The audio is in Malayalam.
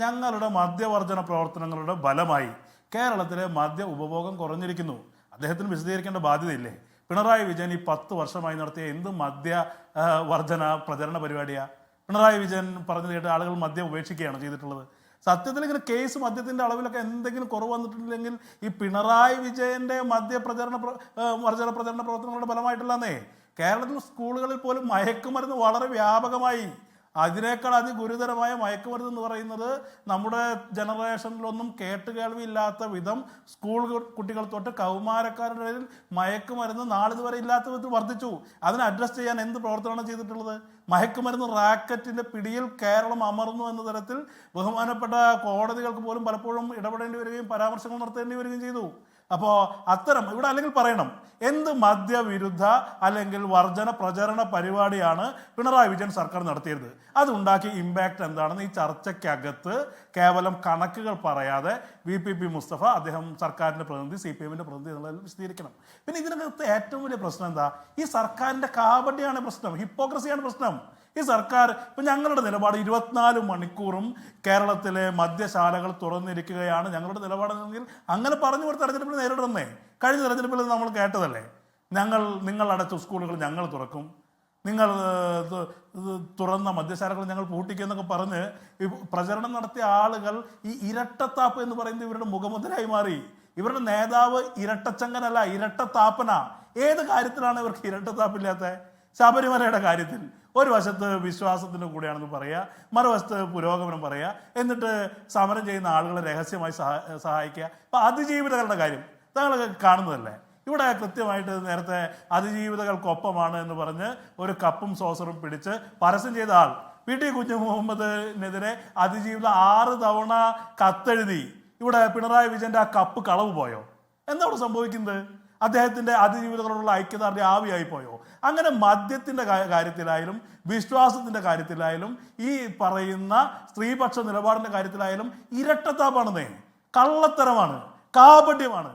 ഞങ്ങളുടെ മദ്യവർജന പ്രവർത്തനങ്ങളുടെ ഫലമായി കേരളത്തിലെ മദ്യ ഉപഭോഗം കുറഞ്ഞിരിക്കുന്നു. അദ്ദേഹത്തിന് വിശദീകരിക്കേണ്ട ബാധ്യതയില്ലേ? പിണറായി വിജയൻ ഈ 10 വർഷമായി നടത്തിയ എന്ത് മദ്യ വർജന പ്രചരണ പരിപാടിയാ? പിണറായി വിജയൻ പറഞ്ഞു കേട്ട് ആളുകൾ മദ്യം ഉപേക്ഷിക്കുകയാണ് ചെയ്തിട്ടുള്ളത്. സത്യത്തിൽ ഇങ്ങനെ കേസ് മദ്യത്തിന്റെ അളവിലൊക്കെ എന്തെങ്കിലും കുറവ് വന്നിട്ടില്ലെങ്കിൽ ഈ പിണറായി വിജയന്റെ വർജന പ്രചരണ പ്രവർത്തനങ്ങളുടെ ഫലമായിട്ടില്ലെന്നേ. കേരളത്തിൽ സ്കൂളുകളിൽ പോലും മയക്കുമരുന്ന് വളരെ വ്യാപകമായി. അതിനേക്കാൾ അതിഗുരുതരമായ മയക്കുമരുന്ന് എന്ന് പറയുന്നത് നമ്മുടെ ജനറേഷനിലൊന്നും കേട്ടുകേൾവിയില്ലാത്ത വിധം സ്കൂൾ കുട്ടികൾ തൊട്ട് കൗമാരക്കാരുടെ ഇടയിൽ മയക്കുമരുന്ന് നാളിതുവരെ ഇല്ലാത്ത വിധത്തിൽ വർദ്ധിച്ചു. അതിനെ അഡ്രസ് ചെയ്യാൻ എന്ത് പ്രവർത്തനമാണ് ചെയ്തിട്ടുള്ളത്? മയക്കുമരുന്ന് റാക്കറ്റിന്റെ പിടിയിൽ കേരളം അമർന്നു എന്ന തരത്തിൽ ബഹുമാനപ്പെട്ട കോടതികൾക്ക് പോലും പലപ്പോഴും ഇടപെടേണ്ടി വരികയും പരാമർശങ്ങൾ നടത്തേണ്ടി വരികയും ചെയ്തു. അപ്പോൾ അത്തരം ഇവിടെ അല്ലെങ്കിൽ പറയണം എന്ത് മദ്യവിരുദ്ധ അല്ലെങ്കിൽ വർജന പ്രചരണ പരിപാടിയാണ് പിണറായി വിജയൻ സർക്കാർ നടത്തിയത്? അതുണ്ടാക്കിയ ഇമ്പാക്റ്റ് എന്താണെന്ന് ഈ ചർച്ചയ്ക്കകത്ത് കേവലം കണക്കുകൾ പറയാതെ VPP മുസ്തഫ, അദ്ദേഹം സർക്കാരിൻ്റെ പ്രതിനിധി, CPM-ന്റെ പ്രതിനിധി എന്നുള്ളതിൽ വിശദീകരിക്കണം. പിന്നെ ഇതിനകത്ത് ഏറ്റവും വലിയ പ്രശ്നം എന്താ? ഈ സർക്കാരിൻ്റെ കാപട്യമാണ് പ്രശ്നം, ഹിപ്പോക്രസിയാണ് പ്രശ്നം. ഈ സർക്കാർ ഇപ്പം ഞങ്ങളുടെ നിലപാട് 24 മണിക്കൂറും കേരളത്തിലെ മദ്യശാലകൾ തുറന്നിരിക്കുകയാണ് ഞങ്ങളുടെ നിലപാടെങ്കിൽ അങ്ങനെ പറഞ്ഞു കൊടുത്ത തെരഞ്ഞെടുപ്പിൽ നേരിടുന്നേ. കഴിഞ്ഞ തെരഞ്ഞെടുപ്പിൽ നമ്മൾ കേട്ടതല്ലേ, നിങ്ങൾ അടച്ച സ്കൂളുകൾ ഞങ്ങൾ തുറക്കും, നിങ്ങൾ തുറന്ന മദ്യശാലകൾ ഞങ്ങൾ പൂട്ടിക്കും എന്നൊക്കെ പറഞ്ഞ് ഈ പ്രചരണം നടത്തിയ ആളുകൾ ഈ ഇരട്ടത്താപ്പ് എന്ന് പറയുന്നത് ഇവരുടെ മുഖമുദ്രയായി മാറി. ഇവരുടെ നേതാവ് ഇരട്ടച്ചങ്കനല്ല, ഇരട്ടത്താപ്പനാ. ഏത് കാര്യത്തിലാണ് ഇവർക്ക് ഇരട്ടത്താപ്പില്ലാത്ത? ശബരിമലയുടെ കാര്യത്തിൽ ഒരു വശത്ത് വിശ്വാസത്തിൻ്റെ കൂടെയാണെന്ന് പറയുക, മറുവശത്ത് പുരോഗമനം പറയുക, എന്നിട്ട് സമരം ചെയ്യുന്ന ആളുകളെ രഹസ്യമായി സഹായിക്കുക. അപ്പം അതിജീവിതകളുടെ കാര്യം താങ്കൾ കാണുന്നതല്ലേ? ഇവിടെ കൃത്യമായിട്ട് നേരത്തെ അതിജീവിതകൾക്കൊപ്പമാണ് എന്ന് പറഞ്ഞ് ഒരു കപ്പും സോസറും പിടിച്ച് പരസ്യം ചെയ്ത ആൾ PT കുഞ്ഞു മുഹമ്മദിനെതിരെ അതിജീവിത 6 തവണ കത്തെഴുതി. ഇവിടെ പിണറായി വിജയന്റെ ആ കപ്പ് കളവ് പോയോ? എന്താ ഇവിടെ സംഭവിക്കുന്നത്? അദ്ദേഹത്തിന്റെ അതിജീവിതങ്ങളോടുള്ള ഐക്യദാർഢ്യം ആവിയായി പോയോ? അങ്ങനെ മദ്യത്തിന്റെ കാര്യത്തിലായാലും വിശ്വാസത്തിന്റെ കാര്യത്തിലായാലും ഈ പറയുന്ന സ്ത്രീപക്ഷ നിലപാടിന്റെ കാര്യത്തിലായാലും ഇരട്ടത്താപ്പാണെന്നേ, കള്ളത്തരമാണ്, കാപട്യമാണ്.